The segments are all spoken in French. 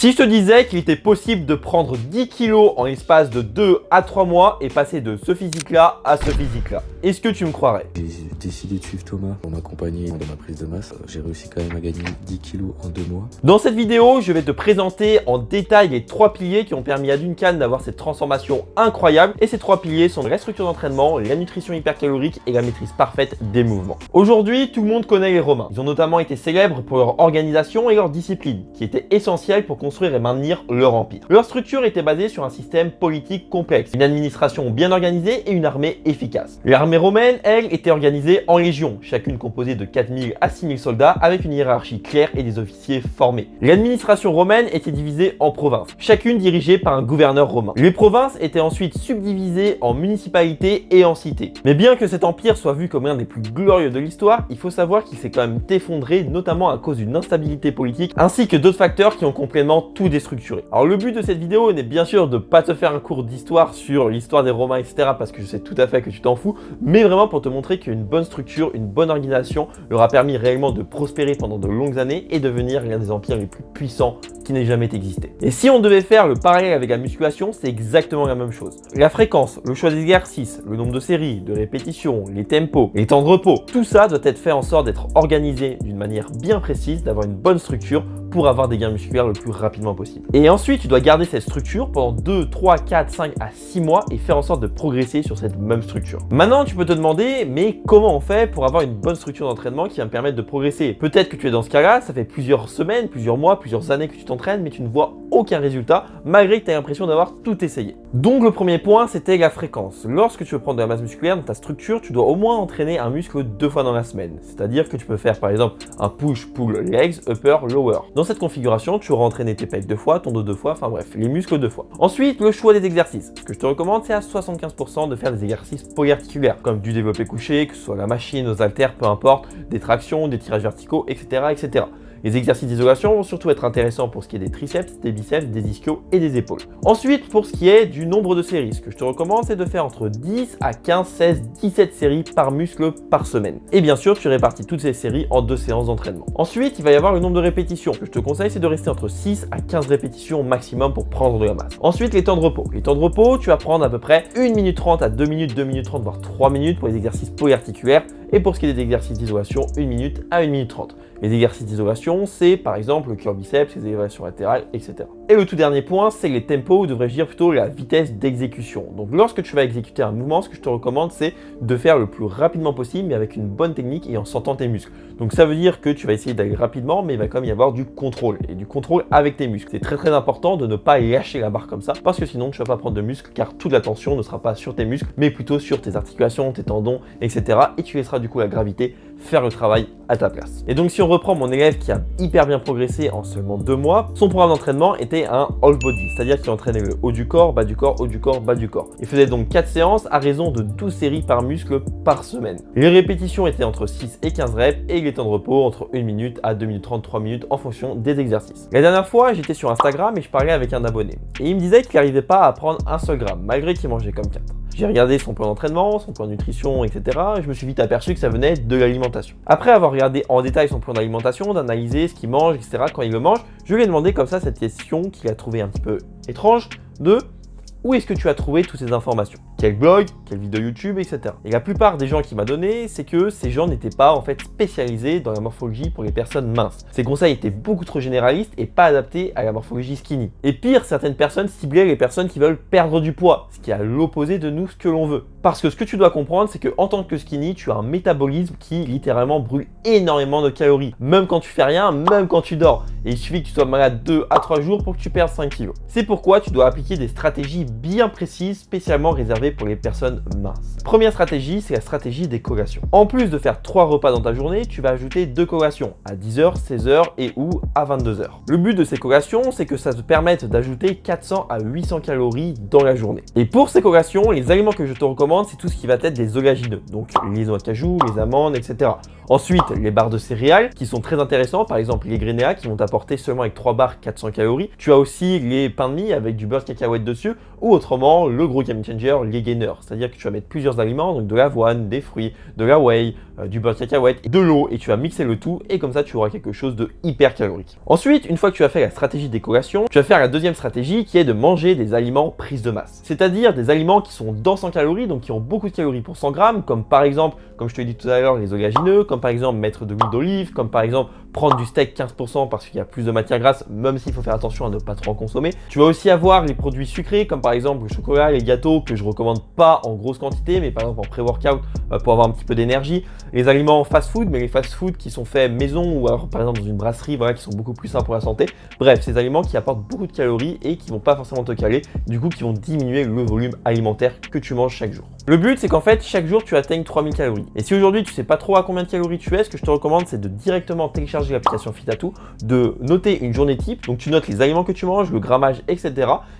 Si je te disais qu'il était possible de prendre 10 kilos en l'espace de 2 à 3 mois et passer de ce physique-là à ce physique-là, est-ce que tu me croirais? J'ai décidé de suivre Thomas pour m'accompagner dans ma prise de masse. J'ai réussi quand même à gagner 10 kilos en 2 mois. Dans cette vidéo, je vais te présenter en détail les 3 piliers qui ont permis à Duncan d'avoir cette transformation incroyable. Et ces 3 piliers sont la structure d'entraînement, la nutrition hypercalorique et la maîtrise parfaite des mouvements. Aujourd'hui, tout le monde connaît les Romains. Ils ont notamment été célèbres pour leur organisation et leur discipline, qui étaient essentielles pour construire et maintenir leur empire. Leur structure était basée sur un système politique complexe, une administration bien organisée et une armée efficace. L'armée romaine, elle, était organisée en légions, chacune composée de 4000 à 6000 soldats avec une hiérarchie claire et des officiers formés. L'administration romaine était divisée en provinces, chacune dirigée par un gouverneur romain. Les provinces étaient ensuite subdivisées en municipalités et en cités. Mais bien que cet empire soit vu comme l'un des plus glorieux de l'histoire, il faut savoir qu'il s'est quand même effondré, notamment à cause d'une instabilité politique ainsi que d'autres facteurs qui ont complètement tout déstructuré. Alors le but de cette vidéo n'est bien sûr de pas te faire un cours d'histoire sur l'histoire des Romains, etc. parce que je sais tout à fait que tu t'en fous, mais vraiment pour te montrer qu'une bonne structure, une bonne organisation leur a permis réellement de prospérer pendant de longues années et devenir l'un des empires les plus puissants qui n'ait jamais existé. Et si on devait faire le parallèle avec la musculation, c'est exactement la même chose. La fréquence, le choix des exercices, le nombre de séries, de répétitions, les tempos, les temps de repos, tout ça doit être fait en sorte d'être organisé d'une manière bien précise, d'avoir une bonne structure pour avoir des gains musculaires le plus rapidement possible. Et ensuite, tu dois garder cette structure pendant 2, 3, 4, 5 à 6 mois et faire en sorte de progresser sur cette même structure. Maintenant, tu peux te demander, mais comment on fait pour avoir une bonne structure d'entraînement qui va me permettre de progresser? Peut-être que tu es dans ce cas-là, ça fait plusieurs semaines, plusieurs mois, plusieurs années que tu t'entraînes, mais tu ne vois aucun résultat, malgré que tu as l'impression d'avoir tout essayé. Donc le premier point, c'était la fréquence. Lorsque tu veux prendre de la masse musculaire dans ta structure, tu dois au moins entraîner un muscle 2 fois dans la semaine. C'est-à-dire que tu peux faire par exemple un push-pull legs, upper, lower. Dans cette configuration, tu auras entraîné tes pecs 2 fois, ton dos 2 fois, enfin bref, les muscles 2 fois. Ensuite, le choix des exercices. Ce que je te recommande, c'est à 75% de faire des exercices polyarticulaires, comme du développé couché, que ce soit la machine, aux haltères, peu importe, des tractions, des tirages verticaux, etc., etc. Les exercices d'isolation vont surtout être intéressants pour ce qui est des triceps, des biceps, des ischios et des épaules. Ensuite, pour ce qui est du nombre de séries, ce que je te recommande, c'est de faire entre 10 à 15, 16, 17 séries par muscle par semaine. Et bien sûr, tu répartis toutes ces séries en 2 séances d'entraînement. Ensuite, il va y avoir le nombre de répétitions. Ce que je te conseille, c'est de rester entre 6 à 15 répétitions maximum pour prendre de la masse. Ensuite, les temps de repos. Les temps de repos, tu vas prendre à peu près 1 minute 30 à 2 minutes, 2 minutes 30, voire 3 minutes pour les exercices polyarticulaires. Et pour ce qui est des exercices d'isolation, 1 minute à 1 minute 30. Les exercices d'isolation, c'est par exemple le curl biceps, les élévations latérales, etc. Et le tout dernier point, c'est les tempos, ou devrais-je dire plutôt la vitesse d'exécution. Donc lorsque tu vas exécuter un mouvement, ce que je te recommande, c'est de faire le plus rapidement possible, mais avec une bonne technique et en sentant tes muscles. Donc ça veut dire que tu vas essayer d'aller rapidement, mais il va quand même y avoir du contrôle, et du contrôle avec tes muscles. C'est très très important de ne pas lâcher la barre comme ça, parce que sinon tu ne vas pas prendre de muscles, car toute l'attention ne sera pas sur tes muscles, mais plutôt sur tes articulations, tes tendons, etc. Et tu laisseras du coup la gravité faire le travail à ta place. Et donc si on reprend mon élève qui a hyper bien progressé en seulement 2 mois, son programme d'entraînement était un all body, c'est-à-dire qu'il entraînait le haut du corps, bas du corps, haut du corps, bas du corps. Il faisait donc 4 séances à raison de 12 séries par muscle par semaine. Les répétitions étaient entre 6 et 15 reps et les temps de repos entre 1 minute à 2 minutes 30, 3 minutes en fonction des exercices. La dernière fois, j'étais sur Instagram et je parlais avec un abonné. Et il me disait qu'il n'arrivait pas à prendre un seul gramme, malgré qu'il mangeait comme 4. J'ai regardé son plan d'entraînement, son plan de nutrition, etc. Et je me suis vite aperçu que ça venait de l'alimentation. Après avoir regardé en détail son plan d'alimentation, d'analyser ce qu'il mange, etc. quand il le mange, je lui ai demandé comme ça cette question qu'il a trouvée un petit peu étrange de où est-ce que tu as trouvé toutes ces informations? Quel blog, quelle vidéo YouTube, etc. Et la plupart des gens qui m'a donné, c'est que ces gens n'étaient pas en fait spécialisés dans la morphologie pour les personnes minces. Ces conseils étaient beaucoup trop généralistes et pas adaptés à la morphologie skinny. Et pire, certaines personnes ciblaient les personnes qui veulent perdre du poids, ce qui est à l'opposé de nous ce que l'on veut. Parce que ce que tu dois comprendre, c'est qu'en tant que skinny, tu as un métabolisme qui littéralement brûle énormément de calories. Même quand tu fais rien, même quand tu dors. Et il suffit que tu sois malade 2 à 3 jours pour que tu perdes 5 kilos. C'est pourquoi tu dois appliquer des stratégies bien précises, spécialement réservées pour les personnes minces. Première stratégie, c'est la stratégie des collations. En plus de faire 3 repas dans ta journée, tu vas ajouter 2 collations à 10h, 16h et ou à 22h. Le but de ces collations, c'est que ça te permette d'ajouter 400 à 800 calories dans la journée. Et pour ces collations, les aliments que je te recommande, c'est tout ce qui va être des oléagineux, donc les noix de cajou, les amandes, etc. Ensuite, les barres de céréales qui sont très intéressants, par exemple les Grenea qui vont t'apporter seulement avec 3 barres 400 calories. Tu as aussi les pains de mie avec du beurre de cacahuète dessus, ou autrement le gros game changer, les gainers. C'est-à-dire que tu vas mettre plusieurs aliments, donc de l'avoine, des fruits, de la whey, du beurre de cacahuète, de l'eau, et tu vas mixer le tout, et comme ça tu auras quelque chose de hyper calorique. Ensuite, une fois que tu as fait la stratégie des collations, tu vas faire la deuxième stratégie qui est de manger des aliments prise de masse. C'est-à-dire des aliments qui sont denses en calories, donc qui ont beaucoup de calories pour 100 grammes, comme par exemple, comme je te l'ai dit tout à l'heure, les oléagineux, comme par exemple mettre de l'huile d'olive, comme par exemple prendre du steak 15% parce qu'il y a plus de matière grasse, même s'il faut faire attention à ne pas trop en consommer. Tu vas aussi avoir les produits sucrés, comme par exemple le chocolat, les gâteaux, que je recommande pas en grosse quantité, mais par exemple en pré-workout pour avoir un petit peu d'énergie. Les aliments fast-food, mais les fast-food qui sont faits maison ou alors par exemple dans une brasserie, voilà, qui sont beaucoup plus sains pour la santé. Bref, ces aliments qui apportent beaucoup de calories et qui vont pas forcément te caler, du coup qui vont diminuer le volume alimentaire que tu manges chaque jour. Le but, c'est qu'en fait, chaque jour, tu atteignes 3000 calories. Et si aujourd'hui, tu sais pas trop à combien de calories tu es, ce que je te recommande, c'est de directement télécharger l'application Fitato, de noter une journée type. Donc, tu notes les aliments que tu manges, le grammage, etc.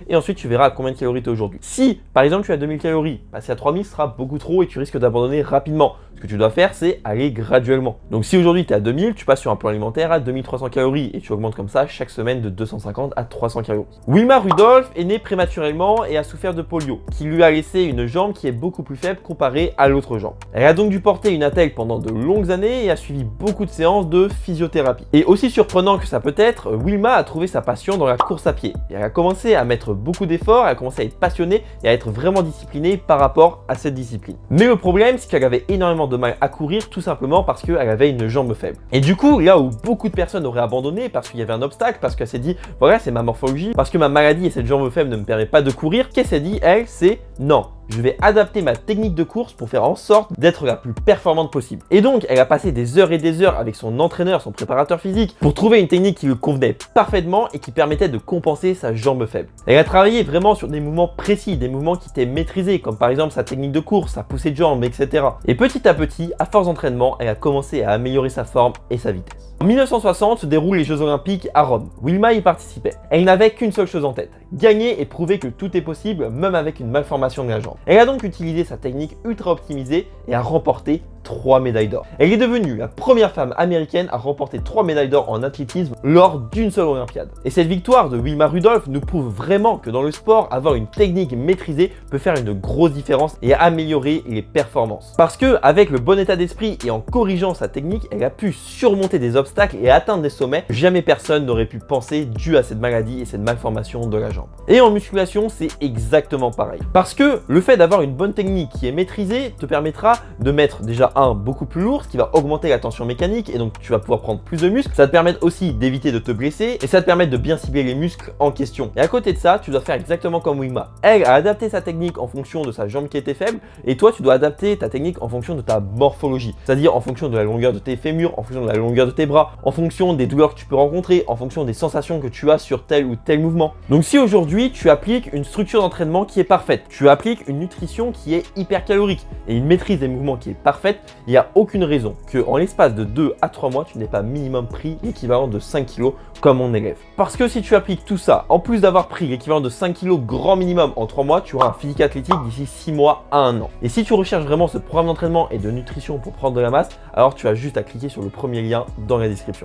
Et ensuite, tu verras à combien de calories tu es aujourd'hui. Si, par exemple, tu as 2000 calories, passer à 3000 sera beaucoup trop et tu risques d'abandonner rapidement. Ce que tu dois faire, c'est aller graduellement. Donc, si aujourd'hui, tu es à 2000, tu passes sur un plan alimentaire à 2300 calories et tu augmentes comme ça chaque semaine de 250 à 300 calories. Wilma Rudolph est née prématurément et a souffert de polio, qui lui a laissé une jambe qui est beaucoup plus faible comparée à l'autre jambe. Elle a donc dû porter une attelle pendant de longues années et a suivi beaucoup de séances de physiothérapie. Et aussi surprenant que ça peut être, Wilma a trouvé sa passion dans la course à pied. Et elle a commencé à mettre beaucoup d'efforts, elle a commencé à être passionnée et à être vraiment disciplinée par rapport à cette discipline. Mais le problème, c'est qu'elle avait énormément de mal à courir tout simplement parce qu'elle avait une jambe faible. Et du coup, là où beaucoup de personnes auraient abandonné parce qu'il y avait un obstacle, parce qu'elle s'est dit, voilà, c'est ma morphologie, parce que ma maladie et cette jambe faible ne me permet pas de courir, qu'est-ce qu'elle s'est dit, elle, c'est non. Je vais adapter ma technique de course pour faire en sorte d'être la plus performante possible. Et donc, elle a passé des heures et des heures avec son entraîneur, son préparateur physique, pour trouver une technique qui lui convenait parfaitement et qui permettait de compenser sa jambe faible. Elle a travaillé vraiment sur des mouvements précis, des mouvements qui étaient maîtrisés, comme par exemple sa technique de course, sa poussée de jambe, etc. Et petit à petit, à force d'entraînement, elle a commencé à améliorer sa forme et sa vitesse. En 1960 se déroulent les Jeux Olympiques à Rome. Wilma y participait. Elle n'avait qu'une seule chose en tête, gagner et prouver que tout est possible, même avec une malformation de la jambe. Elle a donc utilisé sa technique ultra optimisée et a remporté 3 médailles d'or. Elle est devenue la première femme américaine à remporter 3 médailles d'or en athlétisme lors d'une seule Olympiade. Et cette victoire de Wilma Rudolph nous prouve vraiment que dans le sport, avoir une technique maîtrisée peut faire une grosse différence et améliorer les performances. Parce que avec le bon état d'esprit et en corrigeant sa technique, elle a pu surmonter des obstacles et atteindre des sommets que jamais personne n'aurait pu penser dû à cette maladie et cette malformation de la jambe. Et en musculation, c'est exactement pareil. Parce que le fait d'avoir une bonne technique qui est maîtrisée te permettra de mettre déjà beaucoup plus lourd, ce qui va augmenter la tension mécanique et donc tu vas pouvoir prendre plus de muscles. Ça te permet aussi d'éviter de te blesser et ça te permet de bien cibler les muscles en question. Et à côté de ça, tu dois faire exactement comme Wilma. Elle a adapté sa technique en fonction de sa jambe qui était faible et toi, tu dois adapter ta technique en fonction de ta morphologie, c'est-à-dire en fonction de la longueur de tes fémurs, en fonction de la longueur de tes bras, en fonction des douleurs que tu peux rencontrer, en fonction des sensations que tu as sur tel ou tel mouvement. Donc si aujourd'hui, tu appliques une structure d'entraînement qui est parfaite, tu appliques une nutrition qui est hyper calorique et une maîtrise des mouvements qui est parfaite, il n'y a aucune raison qu'en l'espace de 2 à 3 mois, tu n'aies pas minimum pris l'équivalent de 5 kg comme mon élève. Parce que si tu appliques tout ça, en plus d'avoir pris l'équivalent de 5 kg grand minimum en 3 mois, tu auras un physique athlétique d'ici 6 mois à 1 an. Et si tu recherches vraiment ce programme d'entraînement et de nutrition pour prendre de la masse, alors tu as juste à cliquer sur le premier lien dans la description.